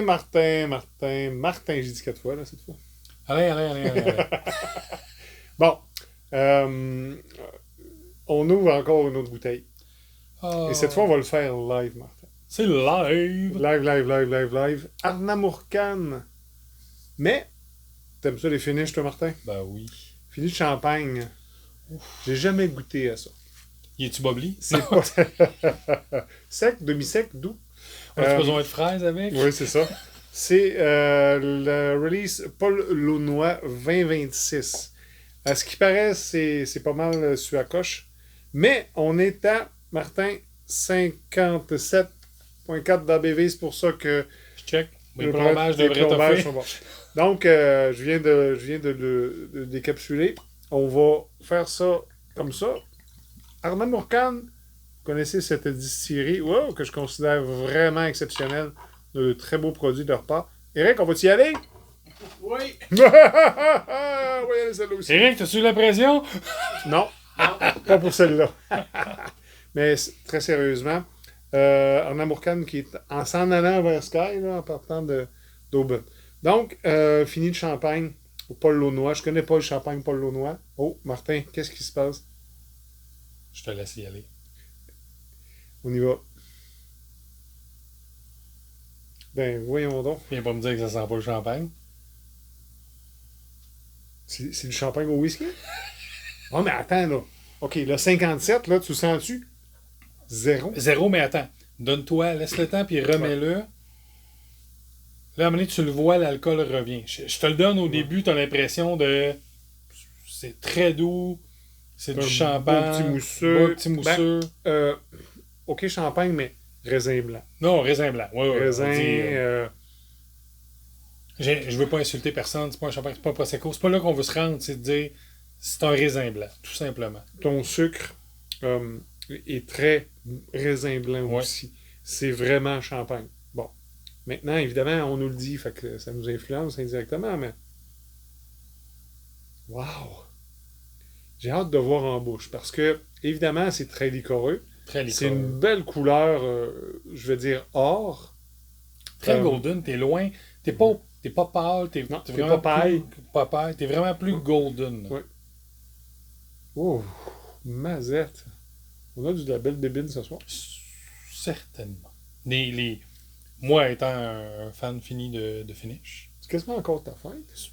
Martin, j'ai dit 4 fois, là, cette fois. Allez. Bon, euh, on ouvre encore une autre bouteille. Et cette fois, on va le faire live, Martin. C'est live. Live. Arnamurcan. Mais, t'aimes ça les finishes, toi, Martin? Ben oui. Finish de champagne. J'ai jamais goûté à ça. Y est-tu bobli? C'est pas... Sec, demi-sec, doux. On a besoin de fraises avec? Oui, c'est ça. C'est le release Paul Launois 2026. À ce qui paraît, c'est pas mal sur la coche. Mais on est à, Martin, 57,4 d'ABV. C'est pour ça que Je check. Les plombages devraient toffer. sont bons. Donc, je viens de le décapsuler. On va faire ça comme ça. Arnamurcan, vous connaissez cette distillerie que je considère vraiment exceptionnelle. De très beaux produits de leur part. Eric, on va-tu y aller? Oui. Oui, allez, celle-là aussi. Eric, t'as-tu la pression? Non, pas pour celle-là. Mais très sérieusement, Arnamurcan qui est en s'en allant vers Sky, là, en partant d'Aubin. Donc, fini de champagne au Paul Launois. Je connais pas le champagne Paul Launois. Oh, Martin, qu'est-ce qui se passe? Je te laisse y aller. On y va. Ben, voyons donc. Viens pas me dire que ça sent pas le champagne. C'est du champagne au whisky? Oh, mais attends, là. OK, le 57, là, tu le sens-tu? Zéro. Zéro, mais attends. Donne-toi, laisse le temps, puis remets-le. Là, à un moment donné, tu le vois, l'alcool revient. Je te le donne au début, tu as l'impression de... C'est très doux, c'est du champagne. Beau petit mousseux. Beau petit mousseux. OK, champagne, mais raisin blanc. Non, raisin blanc. Ouais, Raisin... Je veux pas insulter personne, c'est pas un champagne, c'est pas un prosecco. C'est pas là qu'on veut se rendre, c'est de dire c'est un raisin blanc, tout simplement. Ton sucre est très raisin blanc aussi. C'est vraiment champagne. Bon. Maintenant, évidemment, on nous le dit, fait que ça nous influence indirectement, mais... Wow! J'ai hâte de voir en bouche, parce que, évidemment, c'est très liquoreux. Très liquoreux. C'est une belle couleur, je veux dire, or. Très golden, t'es loin. T'es pas pâle, t'es pas paille. Pas paille, t'es vraiment plus golden. Oui. Oh, mazette. On a de la belle bébine ce soir. Certainement. Moi, étant un fan fini de finish. C'est quasiment encore ta fête.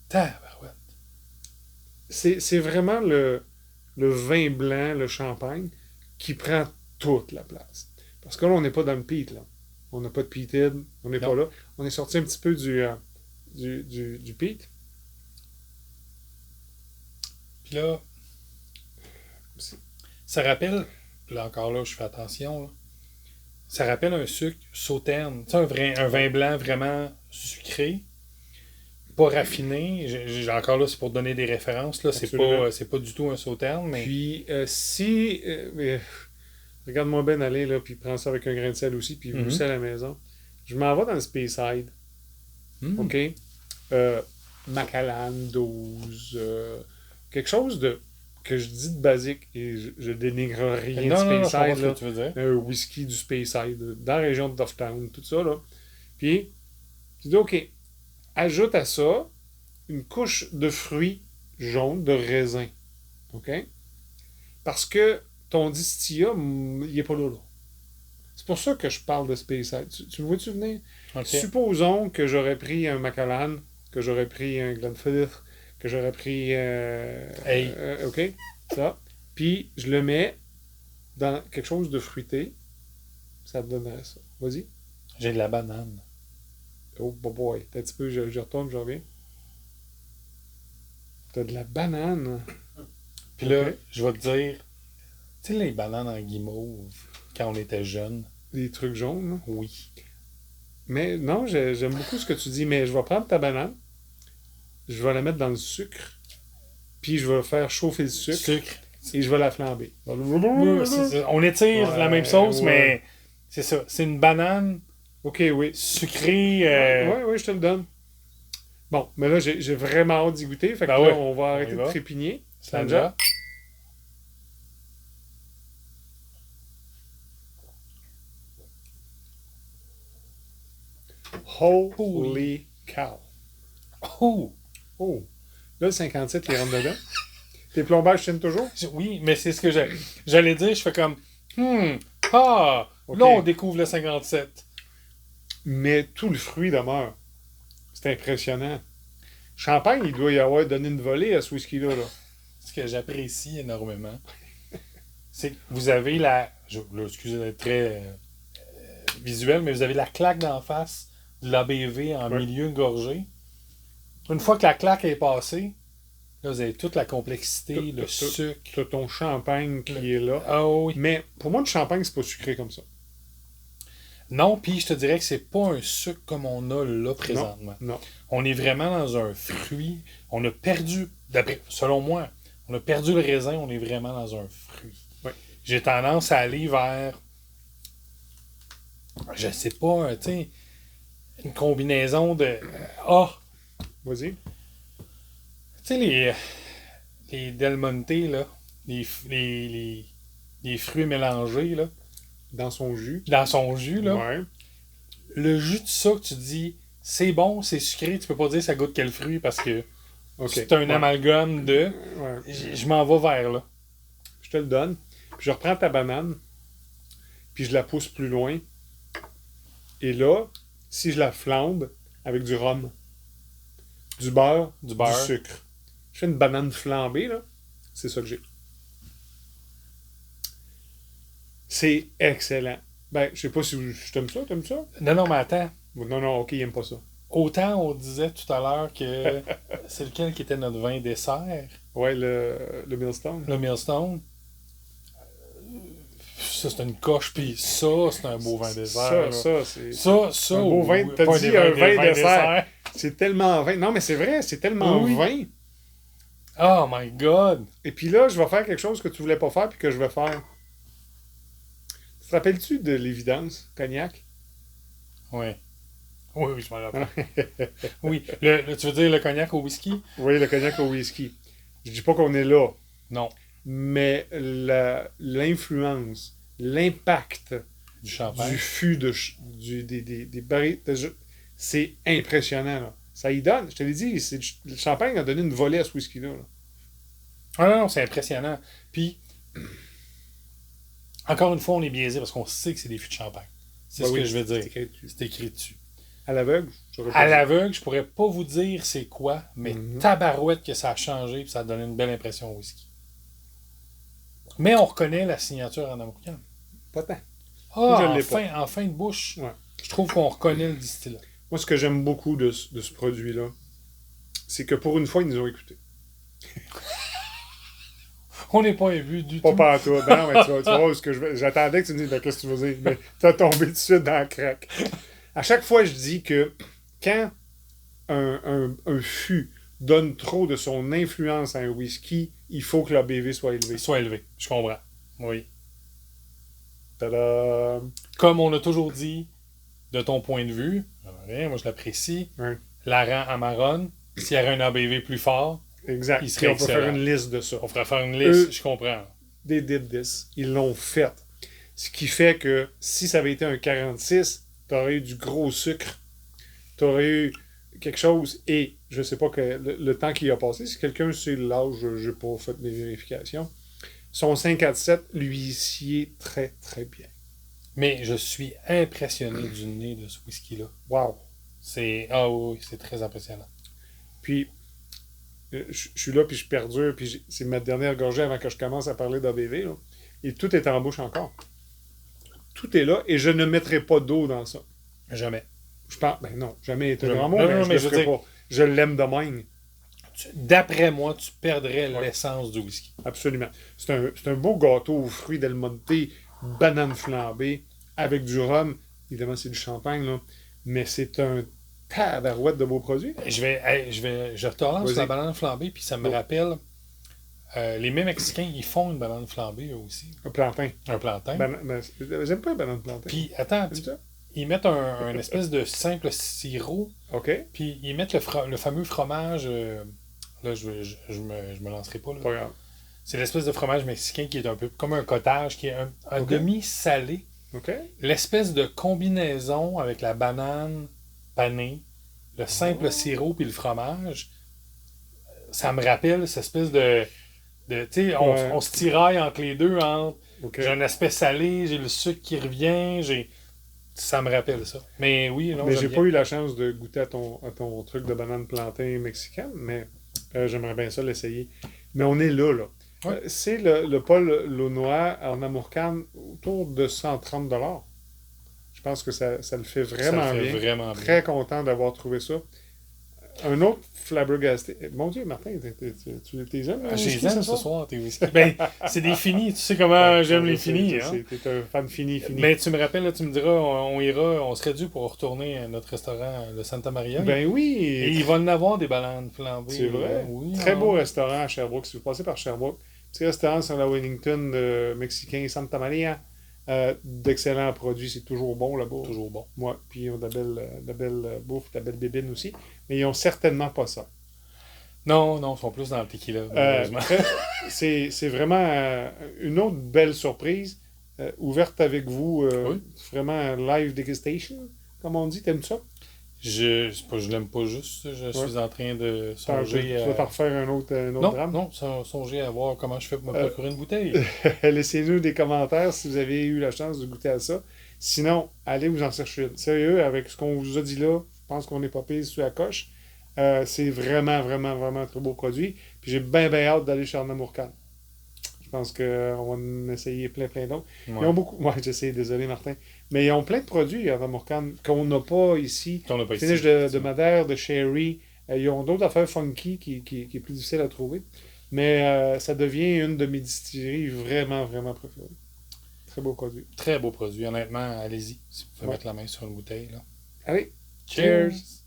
Tabarouette. C'est vraiment le vin blanc, le champagne, qui prend toute la place. Parce que là, on n'est pas dans le peat, là. On n'a pas de peated, on n'est pas là. On est sorti un petit peu du peat. Puis là, ça rappelle, là encore là, je fais attention, là, ça rappelle un sucre sauterne. Tu sais, un vin blanc vraiment sucré, pas raffiné. Encore là, c'est pour donner des références. Là, c'est pas du tout un sauterne. Mais... Puis, regarde-moi bien aller, là, puis prends ça avec un grain de sel aussi, puis vous ça à la maison. Je m'en vais dans le Speyside. OK? Macallan 12. Quelque chose que je dis de basique, et je dénigre rien de Speyside. Non, tu veux dire. Un whisky du Speyside, dans la région de Dufftown, tout ça, là. Puis, je dis, OK, ajoute à ça une couche de fruits jaunes, de raisin. OK? Parce que ton distillat, il n'est pas là. C'est pour ça que je parle de Speyside. Tu me vois-tu venir? Okay. Supposons que j'aurais pris un Macallan, que j'aurais pris un Glenfiddich, que j'aurais pris... OK? Ça. Puis, je le mets dans quelque chose de fruité. Ça te donnerait ça. Vas-y. J'ai de la banane. Oh, boy. Un petit peu, je retourne, je reviens. T'as de la banane. Puis là, je vais te dire... Tu sais, les bananes en guimauve, quand on était jeune. Des trucs jaunes, là? Oui. Mais non, j'aime beaucoup ce que tu dis. Mais je vais prendre ta banane. Je vais la mettre dans le sucre. Puis je vais faire chauffer le sucre. Et je vais la flamber. On étire la même sauce, mais c'est ça. C'est une banane sucrée. Oui, je te le donne. Bon, mais là, j'ai vraiment hâte d'y goûter. Fait que là, on va arrêter de trépigner. Sanja. Holy cow! Oh! Oh! Là, le 57, il rentre dedans. Tes plombages tiennent toujours? Oui, mais c'est ce que j'allais dire. Je fais comme, là, on découvre le 57. Mais tout le fruit demeure. C'est impressionnant. Champagne, il doit y avoir donné une volée à ce whisky-là. Là. Ce que j'apprécie énormément, c'est que vous avez là, excusez d'être très visuel, mais vous avez la claque d'en face de l'ABV en milieu de gorgée. Une fois que la claque est passée, là, vous avez toute la complexité, le sucre. T'as ton champagne qui est là. Ah oui. Mais pour moi, le champagne, c'est pas sucré comme ça. Non, puis je te dirais que c'est pas un sucre comme on a là présentement. Non. On est vraiment dans un fruit. On a perdu, selon moi, on a perdu le raisin, on est vraiment dans un fruit. Oui. J'ai tendance à aller vers, je sais pas, tu sais, une combinaison de... Vas-y. Tu sais, les Del Monte, là, les fruits mélangés, là. Dans son jus. Dans son jus, là. Ouais. Le jus de ça que tu dis, c'est bon, c'est sucré, tu peux pas dire ça goûte quel fruit parce que c'est un amalgame de... Ouais. Je m'en vais vers là. Je te le donne. Puis je reprends ta banane. Puis je la pousse plus loin. Et là, si je la flambe avec du rhum, du beurre, du sucre. Je fais une banane flambée, là. C'est ça que j'ai. C'est excellent. Ben, je sais pas si je t'aime ça, t'aimes ça? Non, mais attends. Non, ok, il aime pas ça. Autant on disait tout à l'heure que c'est lequel qui était notre vin dessert. Ouais, le Millstone. Le Millstone. Ça, c'est une coche, puis ça, c'est un beau vin dessert. C'est... Ça, un beau vin. T'as dit un vin dessert. C'est tellement vin. Non, mais c'est vrai, c'est tellement vin. Oh my God! Et puis là, je vais faire quelque chose que tu voulais pas faire, puis que je vais faire. Te rappelles-tu de l'évidence, cognac? Oui. Oui, je m'en rappelle. Oui. Tu veux dire le cognac au whisky? Oui, le cognac au whisky. Je dis pas qu'on est là. Non. Mais l'influence, l'impact du champagne, du fût, des barils, c'est impressionnant. Là. Ça y donne. Je te l'ai dit, le champagne a donné une volée à ce whisky-là. Là. Ah non, c'est impressionnant. Puis, encore une fois, on est biaisé parce qu'on sait que c'est des fûts de champagne. C'est ce que je veux dire. C'est écrit dessus. À l'aveugle? À l'aveugle, je pourrais pas vous dire c'est quoi, mais tabarouette que ça a changé et ça a donné une belle impression au whisky. Mais on reconnaît la signature en américain. Pas tant. En fin de bouche, je trouve qu'on reconnaît le distillat. Moi, ce que j'aime beaucoup de ce produit-là, c'est que pour une fois, ils nous ont écoutés. On n'est pas ému du tout. Pas à toi. Ben non, mais tu vois ce que j'attendais que tu me dises, ben, qu'est-ce que tu veux dire? Mais t'as tombé tout de suite dans le crack. À chaque fois, je dis que quand un fût donne trop de son influence à un whisky, il faut que l'ABV soit élevé. Soit élevé, je comprends. Oui. Tada! Comme on a toujours dit, de ton point de vue, moi je l'apprécie, la rang Amarone, s'il y avait un ABV plus fort, exact. Il serait on peut faire une liste de ça. On ferait faire une liste, je comprends. They did this. Ils l'ont fait. Ce qui fait que si ça avait été un 46, t'aurais eu du gros sucre. T'aurais eu quelque chose. Et je sais pas que le temps qui a passé, si quelqu'un sait l'âge, j'ai pas fait mes vérifications. Son 547, lui, s'y est très, très bien. Mais je suis impressionné du nez de ce whisky-là. Wow! Ah oui, c'est très impressionnant. Puis, je suis là, puis je perdure, puis c'est ma dernière gorgée avant que je commence à parler d'ABV. Là. Et tout est en bouche encore. Tout est là, et je ne mettrai pas d'eau dans ça. Jamais. Je pense, ben non, jamais été grand mot, mais je le ferai pas. Je l'aime de même. D'après moi, tu perdrais l'essence du whisky. Absolument. C'est un beau gâteau aux fruits Del Monte, banane flambée, avec du rhum. Évidemment, c'est du champagne, là. Mais c'est un tabarouette de beaux produits. Je te relance sur la banane flambée, puis ça me rappelle... les mêmes Mexicains, ils font une banane flambée, eux aussi. Un plantain. J'aime pas une banane plantain. Puis, attends, ils mettent un espèce de simple sirop. OK. Puis, ils mettent le fameux fromage... là, je me lancerai pas. Là. Pas grave. C'est l'espèce de fromage mexicain qui est un peu comme un cottage, qui est un demi-salé. OK. L'espèce de combinaison avec la banane pané, le simple sirop puis le fromage, ça me rappelle cette espèce tu sais, on se tiraille entre les deux, Ok. j'ai un aspect salé, j'ai le sucre qui revient, ça me rappelle ça. Mais oui, non, Mais j'aime j'ai bien. pas eu la chance de goûter à ton truc de banane plantain mexicaine, mais j'aimerais bien ça l'essayer. Mais on est là, là. Ouais. C'est le Paul Launois en Amourcan autour de 130 $. Je pense que ça le fait vraiment Ça le fait bien. vraiment bien. Très content d'avoir trouvé ça. Un autre flabbergasté. Mon Dieu, Martin, tu t'es aimes, Ah, je les whisky, aime ce ce soir? soir, tes whisky. Ben, c'est des finis. Tu sais comment j'aime les finis. Hein? T'es un fan fini. Mais tu me rappelles, là, tu me diras, on ira, on serait dû pour retourner à notre restaurant, le Santa Maria. Ben Et oui! il va en avoir des bananes flambées. C'est vrai. Oui, Très hein. beau restaurant à Sherbrooke. Si vous passez par Sherbrooke, petit restaurant sur la Wellington mexicain Santa Maria. D'excellents produits. C'est toujours bon là-bas. Toujours bon. Ouais. Puis ils ont de la belle bouffe, de la belle bébine aussi. Mais ils ont certainement pas ça. Non, ils sont plus dans le tequila, malheureusement. C'est vraiment une autre belle surprise. Ouverte avec vous. Oui. Vraiment live degustation, comme on dit. T'aimes ça? C'est pas, je l'aime pas juste. Je suis en train de Tu songer vas t'en refaire un autre drame? Non, songer à voir comment je fais pour me procurer une bouteille. Laissez-nous des commentaires si vous avez eu la chance de goûter à ça. Sinon, allez vous en chercher une. Sérieux, avec ce qu'on vous a dit là, je pense qu'on n'est pas payé sous la coche. C'est vraiment, vraiment, vraiment un très beau produit. Puis j'ai bien, bien hâte d'aller chez Arnaud Mourcan. Je pense qu'on va en essayer plein, plein d'autres. Ouais. Ils ont beaucoup. Ouais, je sais, désolé Martin. Mais ils ont plein de produits, Arnaud Mourcan, qu'on n'a pas ici. Qu'on n'a pas ici. Finish de Madère, de Sherry. Ils ont d'autres affaires funky qui est plus difficile à trouver. Mais ça devient une de mes distilleries vraiment, vraiment préférées. Très beau produit. Très beau produit, honnêtement, allez-y, si vous pouvez Ouais. mettre la main sur une bouteille. Là. Allez, Cheers! cheers!